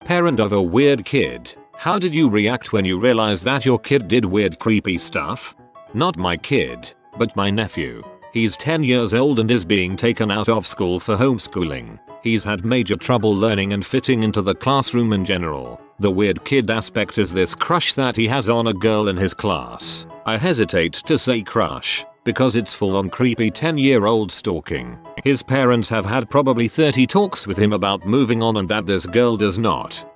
Parent of a weird kid, how did you react when you realized that your kid did weird creepy stuff? Not my kid, but my nephew. He's 10 years old and is being taken out of school for homeschooling. He's had major trouble learning and fitting into the classroom in general. The weird kid aspect is this crush that he has on a girl in his class. I hesitate to say crush, because it's full on creepy 10-year-old stalking. His parents have had probably 30 talks with him about moving on and that this girl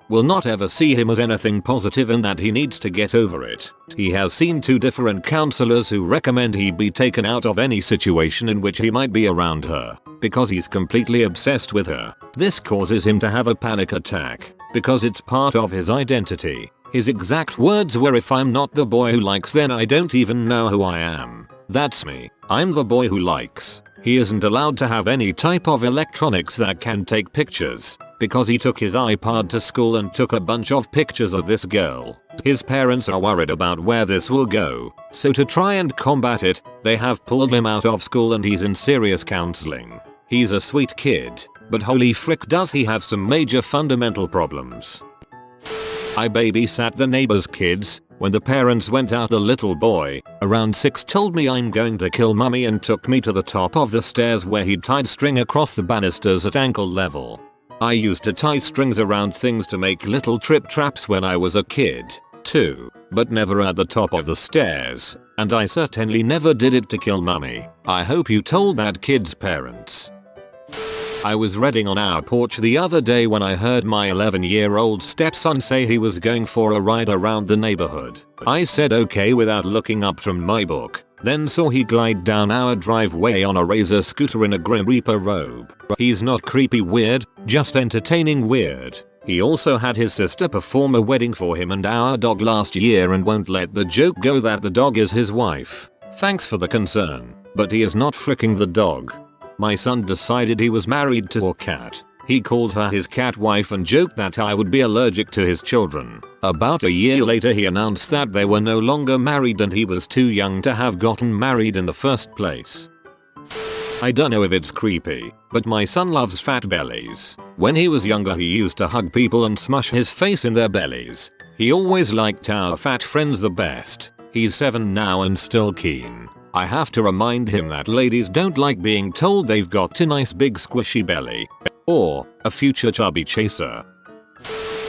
will not ever see him as anything positive and that he needs to get over it. He has seen 2 different counselors who recommend he be taken out of any situation in which he might be around her, because he's completely obsessed with her. This causes him to have a panic attack, because it's part of his identity. His exact words were, "If I'm not the boy who likes, then I don't even know who I am. That's me. I'm the boy who likes." He isn't allowed to have any type of electronics that can take pictures, because he took his iPod to school and took a bunch of pictures of this girl. His parents are worried about where this will go, so to try and combat it, they have pulled him out of school and he's in serious counseling. He's a sweet kid, but holy frick does he have some major fundamental problems. I babysat the neighbor's kids. When the parents went out, the little boy, around 6, told me I'm going to kill mummy and took me to the top of the stairs where he'd tied string across the banisters at ankle level. I used to tie strings around things to make little trip traps when I was a kid, too, but never at the top of the stairs, and I certainly never did it to kill mummy. I hope you told that kid's parents. I was reading on our porch the other day when I heard my 11-year-old stepson say he was going for a ride around the neighborhood. I said okay without looking up from my book, then saw he glide down our driveway on a Razor scooter in a Grim Reaper robe. He's not creepy weird, just entertaining weird. He also had his sister perform a wedding for him and our dog last year and won't let the joke go that the dog is his wife. Thanks for the concern, but he is not fricking the dog. My son decided he was married to a cat. He called her his cat wife and joked that I would be allergic to his children. About a year later he announced that they were no longer married and he was too young to have gotten married in the first place. I don't know if it's creepy, but my son loves fat bellies. When he was younger he used to hug people and smush his face in their bellies. He always liked our fat friends the best. He's 7 now and still keen. I have to remind him that ladies don't like being told they've got a nice big squishy belly. Or a future chubby chaser.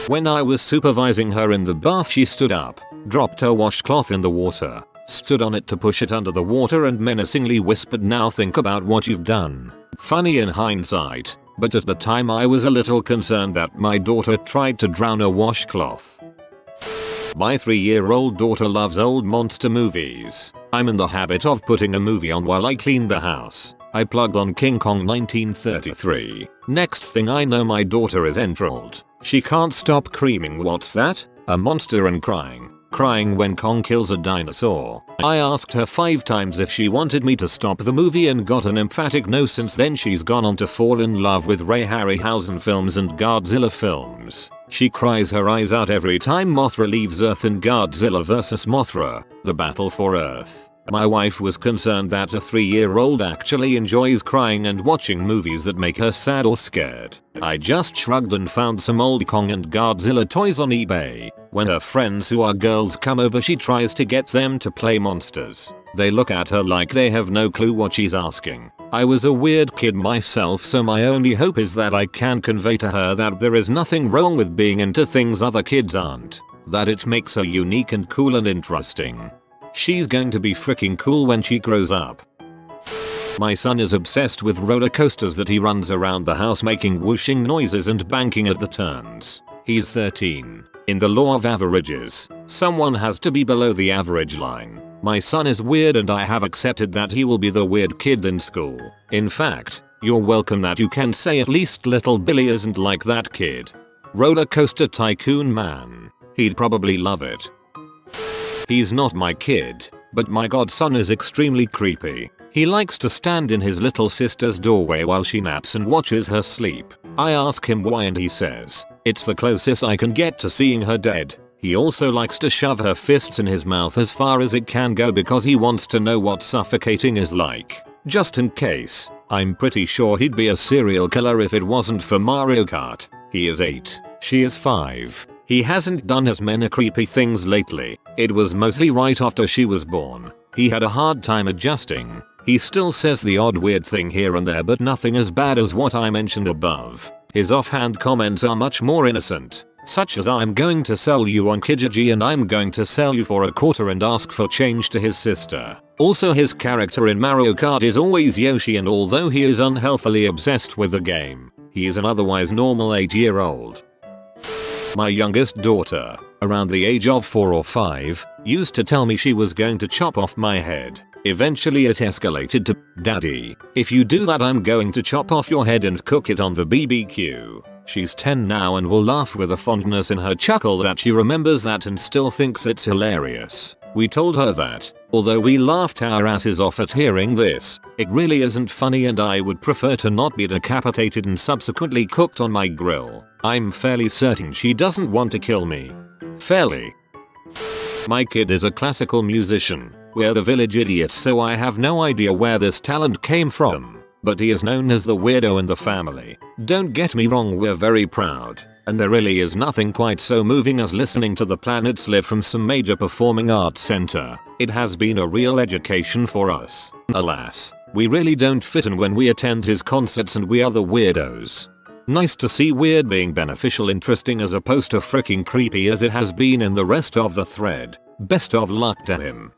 When I was supervising her in the bath, she stood up, dropped her washcloth in the water, stood on it to push it under the water and menacingly whispered, "Now think about what you've done." Funny in hindsight, but at the time I was a little concerned that my daughter tried to drown a washcloth. My 3-year-old daughter loves old monster movies. I'm in the habit of putting a movie on while I clean the house. I plugged on King Kong 1933. Next thing I know my daughter is enthralled. She can't stop screaming, "What's that?" A monster, and crying when Kong kills a dinosaur. I asked her 5 times if she wanted me to stop the movie and got an emphatic no. Since then she's gone on to fall in love with Ray Harryhausen films and Godzilla films. She cries her eyes out every time Mothra leaves Earth in Godzilla vs. Mothra, The Battle for Earth. My wife was concerned that a 3-year-old actually enjoys crying and watching movies that make her sad or scared. I just shrugged and found some old Kong and Godzilla toys on eBay. When her friends who are girls come over, she tries to get them to play monsters. They look at her like they have no clue what she's asking. I was a weird kid myself, so my only hope is that I can convey to her that there is nothing wrong with being into things other kids aren't. That it makes her unique and cool and interesting. She's going to be freaking cool when she grows up. My son is obsessed with roller coasters that he runs around the house making whooshing noises and banking at the turns. He's 13. In the law of averages, someone has to be below the average line. My son is weird and I have accepted that he will be the weird kid in school. In fact, you're welcome that you can say at least little Billy isn't like that kid. Roller coaster tycoon man. He'd probably love it. He's not my kid, but my godson is extremely creepy. He likes to stand in his little sister's doorway while she naps and watches her sleep. I ask him why and he says, "It's the closest I can get to seeing her dead." He also likes to shove her fists in his mouth as far as it can go because he wants to know what suffocating is like. Just in case, I'm pretty sure he'd be a serial killer if it wasn't for Mario Kart. He is 8. She is 5. He hasn't done as many creepy things lately. It was mostly right after she was born. He had a hard time adjusting. He still says the odd weird thing here and there, but nothing as bad as what I mentioned above. His offhand comments are much more innocent, such as "I'm going to sell you on Kijiji and I'm going to sell you for a quarter," and ask for change to his sister. Also, his character in Mario Kart is always Yoshi, and although he is unhealthily obsessed with the game, he is an otherwise normal 8-year-old. My youngest daughter, around the age of 4 or 5, used to tell me she was going to chop off my head. Eventually it escalated to, "Daddy, if you do that I'm going to chop off your head and cook it on the BBQ." She's 10 now and will laugh with a fondness in her chuckle that she remembers that and still thinks it's hilarious. We told her that, although we laughed our asses off at hearing this, it really isn't funny and I would prefer to not be decapitated and subsequently cooked on my grill. I'm fairly certain she doesn't want to kill me. Fairly. My kid is a classical musician. We're the village idiots, so I have no idea where this talent came from, but he is known as the weirdo in the family. Don't get me wrong, we're very proud, and there really is nothing quite so moving as listening to the planets live from some major performing arts center. It has been a real education for us. Alas, we really don't fit in when we attend his concerts and we are the weirdos. Nice to see weird being beneficial, interesting as opposed to freaking creepy as it has been in the rest of the thread. Best of luck to him.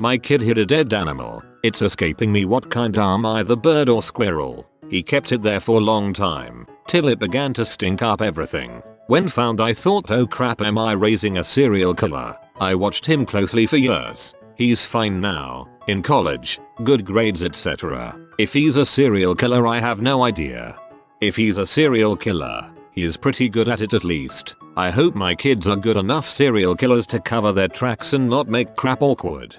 My kid hid a dead animal. It's escaping me what kind, either bird or squirrel. He kept it there for a long time, till it began to stink up everything. When found I thought, oh crap, am I raising a serial killer? I watched him closely for years. He's fine now, in college, good grades etc. If he's a serial killer I have no idea. If he's a serial killer, he is pretty good at it at least. I hope my kids are good enough serial killers to cover their tracks and not make crap awkward.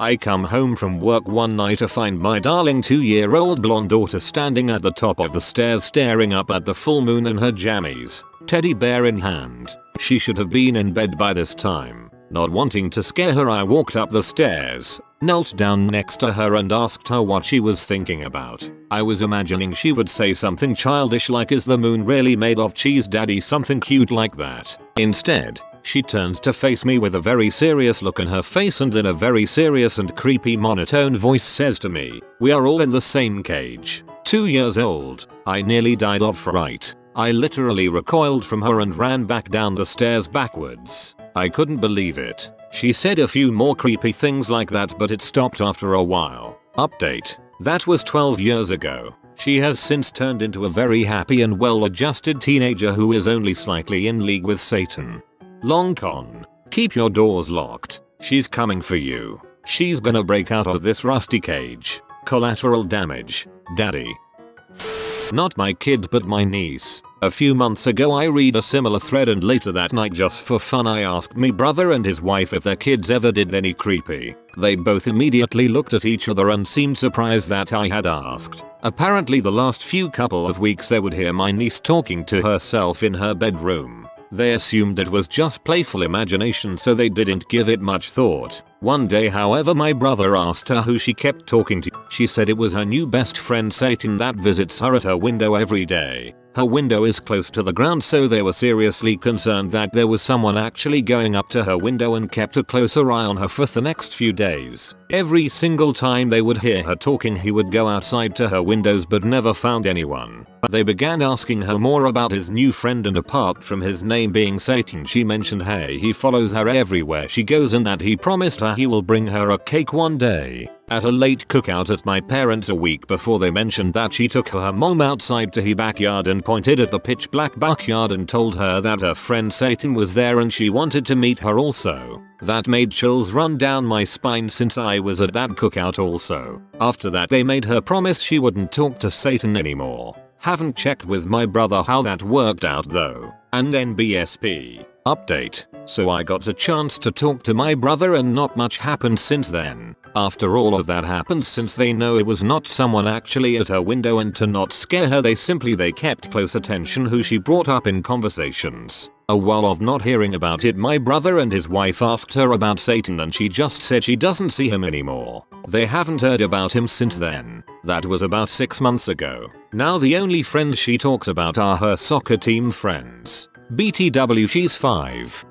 I come home from work one night to find my darling 2-year-old blonde daughter standing at the top of the stairs staring up at the full moon in her jammies, teddy bear in hand. She should have been in bed by this time. Not wanting to scare her, I walked up the stairs, knelt down next to her and asked her what she was thinking about. I was imagining she would say something childish like, "Is the moon really made of cheese, daddy?" Something cute like that. Instead, she turns to face me with a very serious look on her face and in a very serious and creepy monotone voice says to me, "We are all in the same cage." 2 years old. I nearly died of fright. I literally recoiled from her and ran back down the stairs backwards. I couldn't believe it. She said a few more creepy things like that, but it stopped after a while. Update. That was 12 years ago. She has since turned into a very happy and well-adjusted teenager who is only slightly in league with Satan. Long con. Keep your doors locked. She's coming for you. She's gonna break out of this rusty cage. Collateral damage. Daddy. Not my kid but my niece. A few months ago I read a similar thread and later that night just for fun I asked my brother and his wife if their kids ever did any creepy. They both immediately looked at each other and seemed surprised that I had asked. Apparently the last few couple of weeks they would hear my niece talking to herself in her bedroom. They assumed it was just playful imagination, so they didn't give it much thought. One day however my brother asked her who she kept talking to. She said it was her new best friend Satan that visits her at her window every day. Her window is close to the ground, so they were seriously concerned that there was someone actually going up to her window and kept a closer eye on her for the next few days. Every single time they would hear her talking he would go outside to her windows but never found anyone. They began asking her more about his new friend, and apart from his name being Satan she mentioned hey he follows her everywhere she goes and that he promised her he will bring her a cake one day. At a late cookout at my parents' a week before they mentioned that she took her mom outside to her backyard and pointed at the pitch black backyard and told her that her friend Satan was there and she wanted to meet her also. That made chills run down my spine since I was at that cookout also. After that they made her promise she wouldn't talk to Satan anymore. Haven't checked with my brother how that worked out though. And NBSP. Update. So I got a chance to talk to my brother and not much happened since then. After all of that happened, since they know it was not someone actually at her window and to not scare her they kept close attention who she brought up in conversations. A while of not hearing about it my brother and his wife asked her about Satan and she just said she doesn't see him anymore. They haven't heard about him since then. That was about 6 months ago. Now the only friends she talks about are her soccer team friends. BTW, she's 5.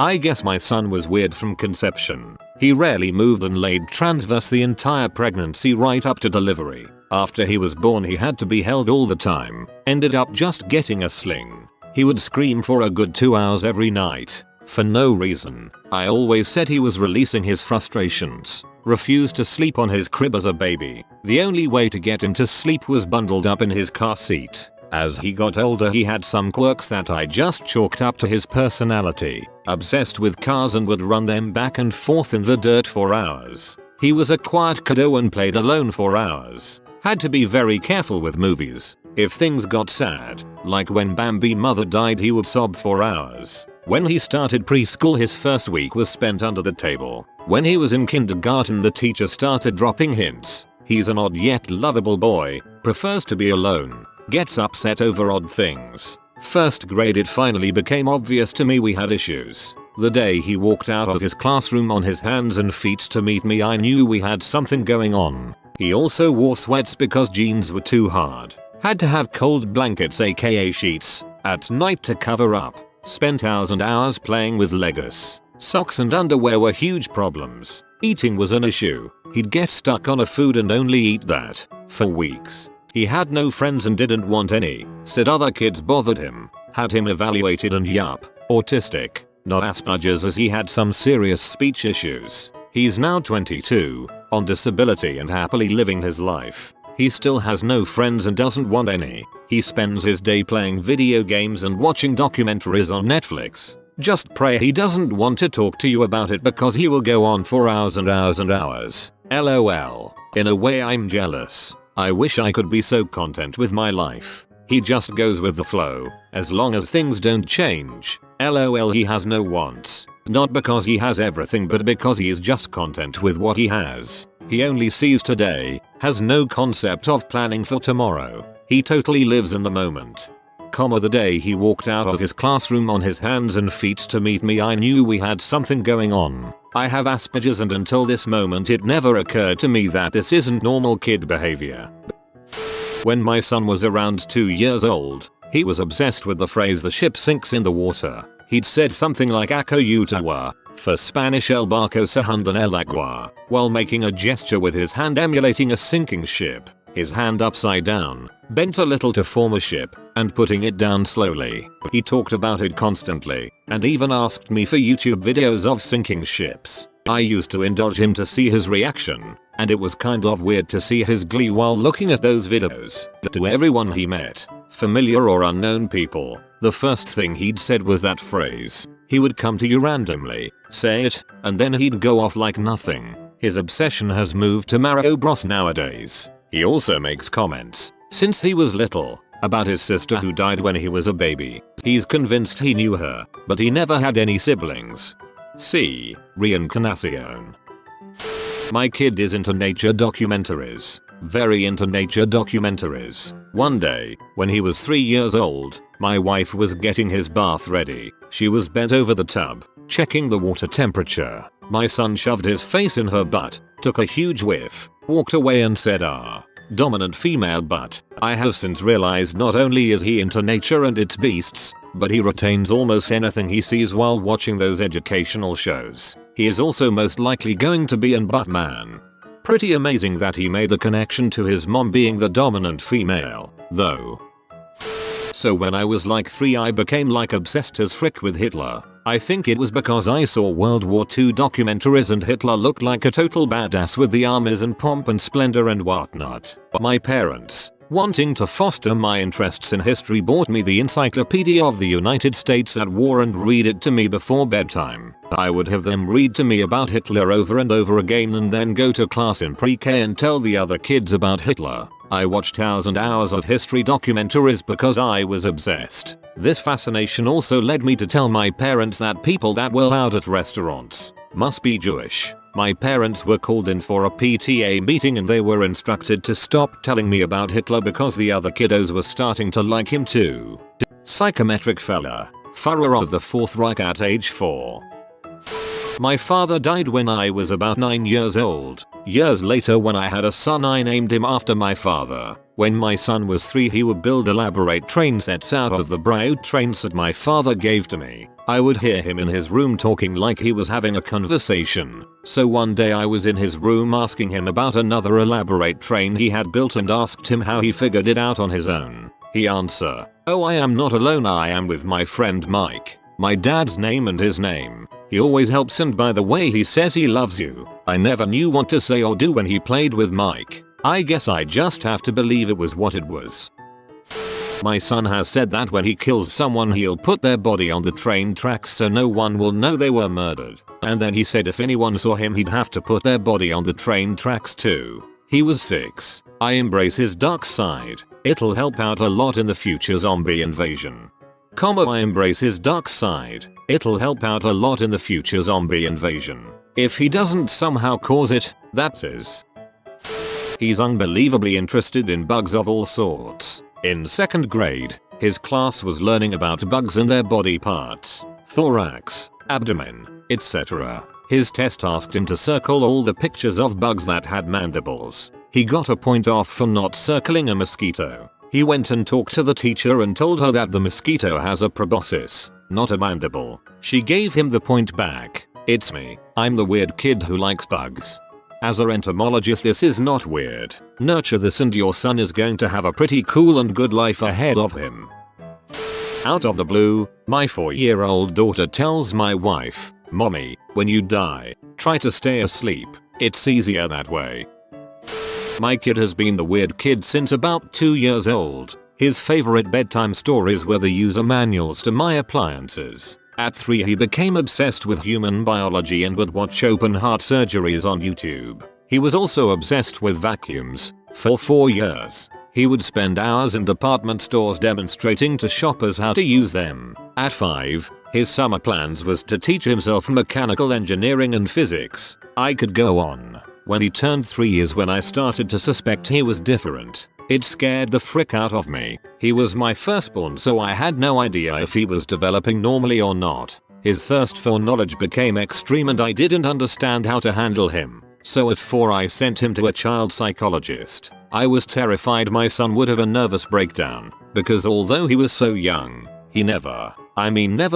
I guess my son was weird from conception. He rarely moved and laid transverse the entire pregnancy right up to delivery. After he was born he had to be held all the time. Ended up just getting a sling. He would scream for a good 2 hours every night. For no reason. I always said he was releasing his frustrations. Refused to sleep on his crib as a baby. The only way to get him to sleep was bundled up in his car seat. As he got older he had some quirks that I just chalked up to his personality. Obsessed with cars and would run them back and forth in the dirt for hours. He was a quiet kiddo and played alone for hours. Had to be very careful with movies. If things got sad, like when Bambi's mother died, he would sob for hours. When he started preschool his first week was spent under the table. When he was in kindergarten the teacher started dropping hints. He's an odd yet lovable boy, prefers to be alone, gets upset over odd things. First grade it finally became obvious to me we had issues. The day he walked out of his classroom on his hands and feet to meet me I knew we had something going on. He also wore sweats because jeans were too hard. Had to have cold blankets aka sheets at night to cover up. Spent hours and hours playing with Legos. Socks and underwear were huge problems. Eating was an issue. He'd get stuck on a food and only eat that for weeks. He had no friends and didn't want any. Said other kids bothered him. Had him evaluated and yup, autistic, not Asperger's, as he had some serious speech issues. He's now 22, on disability and happily living his life. He still has no friends and doesn't want any. He spends his day playing video games and watching documentaries on Netflix. Just pray he doesn't want to talk to you about it because he will go on for hours and hours and hours. LOL. In a way I'm jealous. I wish I could be so content with my life. He just goes with the flow, as long as things don't change. LOL, he has no wants. Not because he has everything but because he is just content with what he has. He only sees today, has no concept of planning for tomorrow. He totally lives in the moment. The day he walked out of his classroom on his hands and feet to meet me I knew we had something going on. I have Asperger's and until this moment it never occurred to me that this isn't normal kid behavior. When my son was around 2 years old, he was obsessed with the phrase "the ship sinks in the water." He'd said something like "Ako Utawa," for Spanish "El barco se hunde en el agua," while making a gesture with his hand emulating a sinking ship. His hand upside down, bent a little to form a ship, and putting it down slowly. He talked about it constantly, and even asked me for YouTube videos of sinking ships. I used to indulge him to see his reaction, and it was kind of weird to see his glee while looking at those videos. To everyone he met, familiar or unknown people, the first thing he'd said was that phrase. He would come to you randomly, say it, and then he'd go off like nothing. His obsession has moved to Mario Bros nowadays. He also makes comments, since he was little, about his sister who died when he was a baby. He's convinced he knew her, but he never had any siblings. See, reincarnation. My kid is into nature documentaries. Very into nature documentaries. One day, when he was 3 years old, my wife was getting his bath ready. She was bent over the tub, checking the water temperature. My son shoved his face in her butt, took a huge whiff, walked away and said, "Ah, dominant female butt." I have since realized not only is he into nature and its beasts, but he retains almost anything he sees while watching those educational shows. He is also most likely going to be an butt man. Pretty amazing that he made the connection to his mom being the dominant female, though. So when I was like 3 I became like obsessed as frick with Hitler. I think it was because I saw World War II documentaries and Hitler looked like a total badass with the armies and pomp and splendor and whatnot. My parents, wanting to foster my interests in history, bought me the Encyclopedia of the United States at War and read it to me before bedtime. I would have them read to me about Hitler over and over again and then go to class in pre-K and tell the other kids about Hitler. I watched hours and hours of history documentaries because I was obsessed. This fascination also led me to tell my parents that people that were out at restaurants must be Jewish. My parents were called in for a PTA meeting and they were instructed to stop telling me about Hitler because the other kiddos were starting to like him too. Psychometric fella. Führer of the Fourth Reich at age 4. My father died when I was about 9 years old. Years later when I had a son I named him after my father. When my son was 3 he would build elaborate train sets out of the Broad trains that my father gave to me. I would hear him in his room talking like he was having a conversation. So one day I was in his room asking him about another elaborate train he had built and asked him how he figured it out on his own. He answered, "Oh, I am not alone, I am with my friend Mike." My dad's name and his name. He always helps, and by the way he says he loves you. I never knew what to say or do when he played with Mike. I guess I just have to believe it was what it was. My son has said that when he kills someone he'll put their body on the train tracks so no one will know they were murdered. And then he said if anyone saw him he'd have to put their body on the train tracks too. He was 6. I embrace his dark side. It'll help out a lot in the future zombie invasion. I embrace his dark side. It'll help out a lot in the future zombie invasion. If he doesn't somehow cause it, that is. He's unbelievably interested in bugs of all sorts. In 2nd grade, his class was learning about bugs and their body parts, thorax, abdomen, etc. His test asked him to circle all the pictures of bugs that had mandibles. He got a point off for not circling a mosquito. He went and talked to the teacher and told her that the mosquito has a proboscis, not a mandible. She gave him the point back. It's me. I'm the weird kid who likes bugs. As an entomologist, this is not weird. Nurture this and your son is going to have a pretty cool and good life ahead of him. Out of the blue, my 4-year-old daughter tells my wife, "Mommy, when you die, try to stay asleep. It's easier that way." My kid has been the weird kid since about 2 years old. His favorite bedtime stories were the user manuals to my appliances. At 3 he became obsessed with human biology and would watch open heart surgeries on YouTube. He was also obsessed with vacuums. For 4 years, he would spend hours in department stores demonstrating to shoppers how to use them. At 5, his summer plans was to teach himself mechanical engineering and physics. I could go on. When he turned 3 is when I started to suspect he was different. It scared the frick out of me. He was my firstborn, so I had no idea if he was developing normally or not. His thirst for knowledge became extreme and I didn't understand how to handle him. So at 4 I sent him to a child psychologist. I was terrified my son would have a nervous breakdown, because although he was so young, he never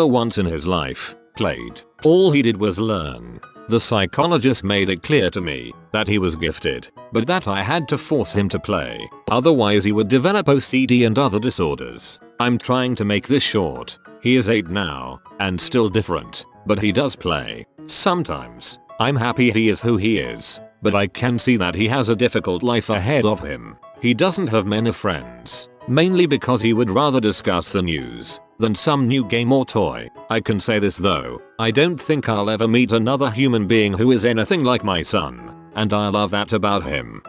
once in his life, played. All he did was learn. The psychologist made it clear to me that he was gifted, but that I had to force him to play. Otherwise he would develop OCD and other disorders. I'm trying to make this short. He is 8 now, and still different, but he does play. Sometimes. I'm happy he is who he is, but I can see that he has a difficult life ahead of him. He doesn't have many friends, mainly because he would rather discuss the news than some new game or toy. I can say this though, I don't think I'll ever meet another human being who is anything like my son, and I love that about him.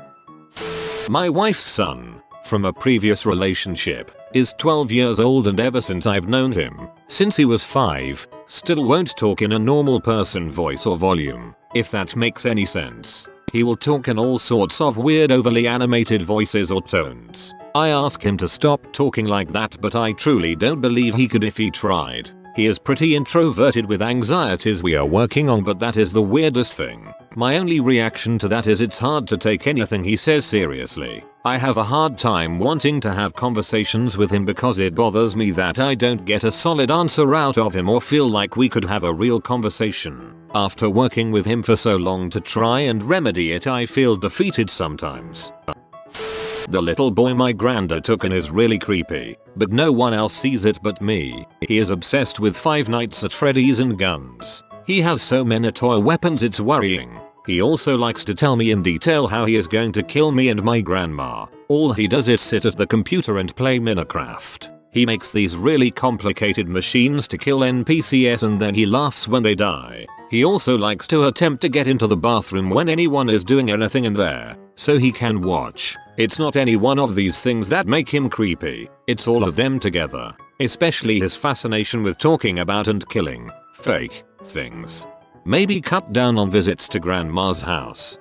My wife's son, from a previous relationship, is 12 years old and ever since I've known him, since he was 5, still won't talk in a normal person voice or volume, if that makes any sense. He will talk in all sorts of weird overly animated voices or tones. I ask him to stop talking like that, but I truly don't believe he could if he tried. He is pretty introverted with anxieties we are working on, but that is the weirdest thing. My only reaction to that is it's hard to take anything he says seriously. I have a hard time wanting to have conversations with him because it bothers me that I don't get a solid answer out of him or feel like we could have a real conversation. After working with him for so long to try and remedy it, I feel defeated sometimes. The little boy my granddad took in is really creepy, but no one else sees it but me. He is obsessed with Five Nights at Freddy's and guns. He has so many toy weapons it's worrying. He also likes to tell me in detail how he is going to kill me and my grandma. All he does is sit at the computer and play Minecraft. He makes these really complicated machines to kill NPCs and then he laughs when they die. He also likes to attempt to get into the bathroom when anyone is doing anything in there, so he can watch. It's not any one of these things that make him creepy, it's all of them together. Especially his fascination with talking about and killing fake things. Maybe cut down on visits to grandma's house.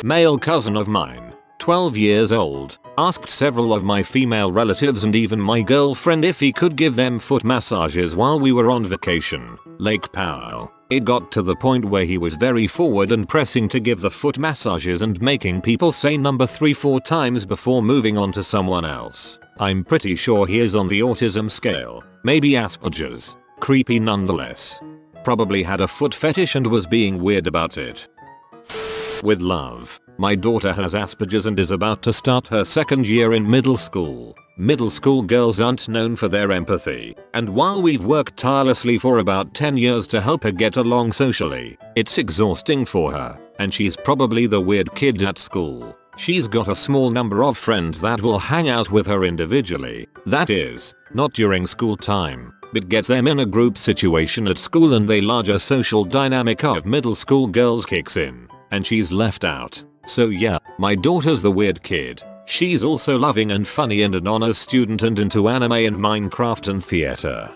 Male cousin of mine, 12 years old, asked several of my female relatives and even my girlfriend if he could give them foot massages while we were on vacation. Lake Powell. It got to the point where he was very forward and pressing to give the foot massages and making people say number 3-4 times before moving on to someone else. I'm pretty sure he is on the autism scale, maybe Asperger's. Creepy nonetheless. Probably had a foot fetish and was being weird about it. With love, my daughter has Asperger's and is about to start her second year in middle school. Middle school girls aren't known for their empathy, and while we've worked tirelessly for about 10 years to help her get along socially, it's exhausting for her, and she's probably the weird kid at school. She's got a small number of friends that will hang out with her individually, that is, not during school time, but gets them in a group situation at school and the larger social dynamic of middle school girls kicks in, and she's left out. So yeah, my daughter's the weird kid. She's also loving and funny and an honors student and into anime and Minecraft and theater.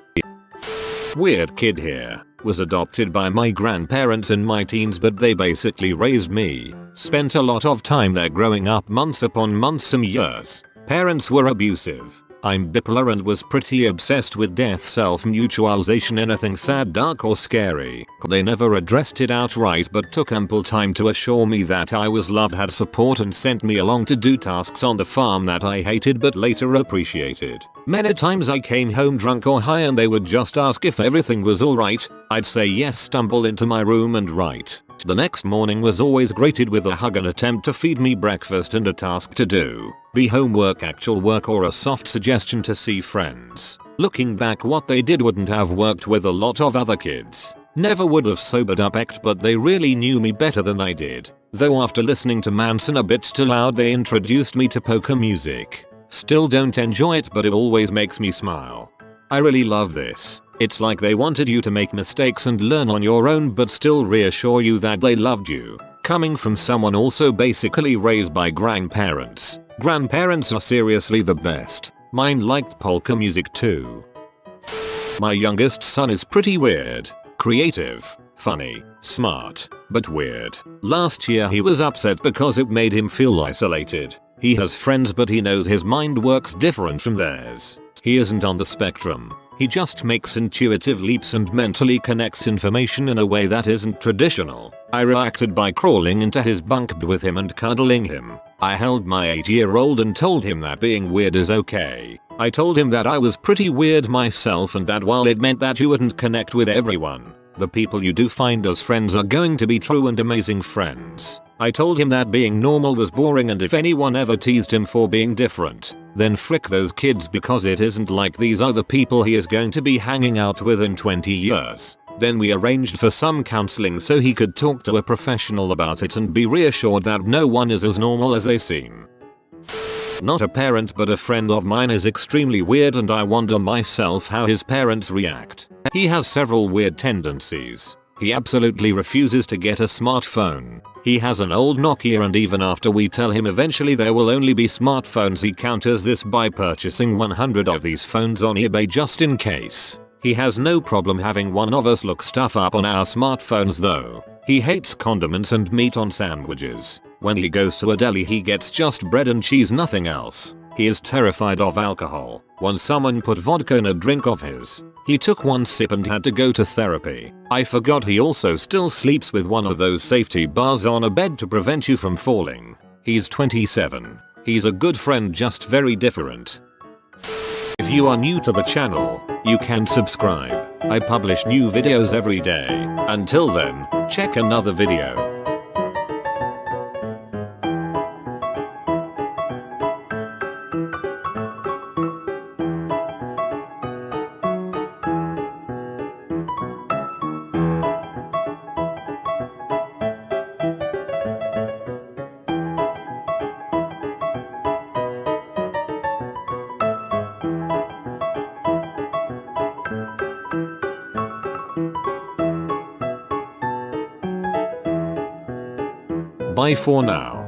Weird kid here. Was adopted by my grandparents in my teens, but they basically raised me. Spent a lot of time there growing up, months upon months, some years. Parents were abusive. I'm bipolar and was pretty obsessed with death, self-mutualization, anything sad, dark or scary. They never addressed it outright but took ample time to assure me that I was loved, had support, and sent me along to do tasks on the farm that I hated but later appreciated. Many times I came home drunk or high and they would just ask if everything was alright. I'd say yes, stumble into my room and write. The next morning was always greeted with a hug, an attempt to feed me breakfast, and a task to do. Be homework, actual work, or a soft suggestion to see friends. Looking back, what they did wouldn't have worked with a lot of other kids. Never would have sobered up act, but they really knew me better than I did. Though after listening to Manson a bit too loud, they introduced me to polka music. Still don't enjoy it, but it always makes me smile. I really love this. It's like they wanted you to make mistakes and learn on your own but still reassure you that they loved you. Coming from someone also basically raised by grandparents. Grandparents are seriously the best. Mine liked polka music too. My youngest son is pretty weird. Creative, funny, smart, but weird. Last year he was upset because it made him feel isolated. He has friends but he knows his mind works different from theirs. He isn't on the spectrum. He just makes intuitive leaps and mentally connects information in a way that isn't traditional. I reacted by crawling into his bunk with him and cuddling him. I held my 8-year-old and told him that being weird is okay. I told him that I was pretty weird myself and that while it meant that you wouldn't connect with everyone, the people you do find as friends are going to be true and amazing friends. I told him that being normal was boring, and if anyone ever teased him for being different, then frick those kids, because it isn't like these other people he is going to be hanging out with in 20 years. Then we arranged for some counseling so he could talk to a professional about it and be reassured that no one is as normal as they seem. Not a parent but a friend of mine is extremely weird, and I wonder myself how his parents react. He has several weird tendencies. He absolutely refuses to get a smartphone. He has an old Nokia, and even after we tell him eventually there will only be smartphones, he counters this by purchasing 100 of these phones on eBay just in case. He has no problem having one of us look stuff up on our smartphones though. He hates condiments and meat on sandwiches. When he goes to a deli he gets just bread and cheese, nothing else. He is terrified of alcohol. Once someone put vodka in a drink of his. He took one sip and had to go to therapy. I forgot he also still sleeps with one of those safety bars on a bed to prevent you from falling. He's 27. He's a good friend, just very different. If you are new to the channel, you can subscribe. I publish new videos every day. Until then, check another video. Bye for now.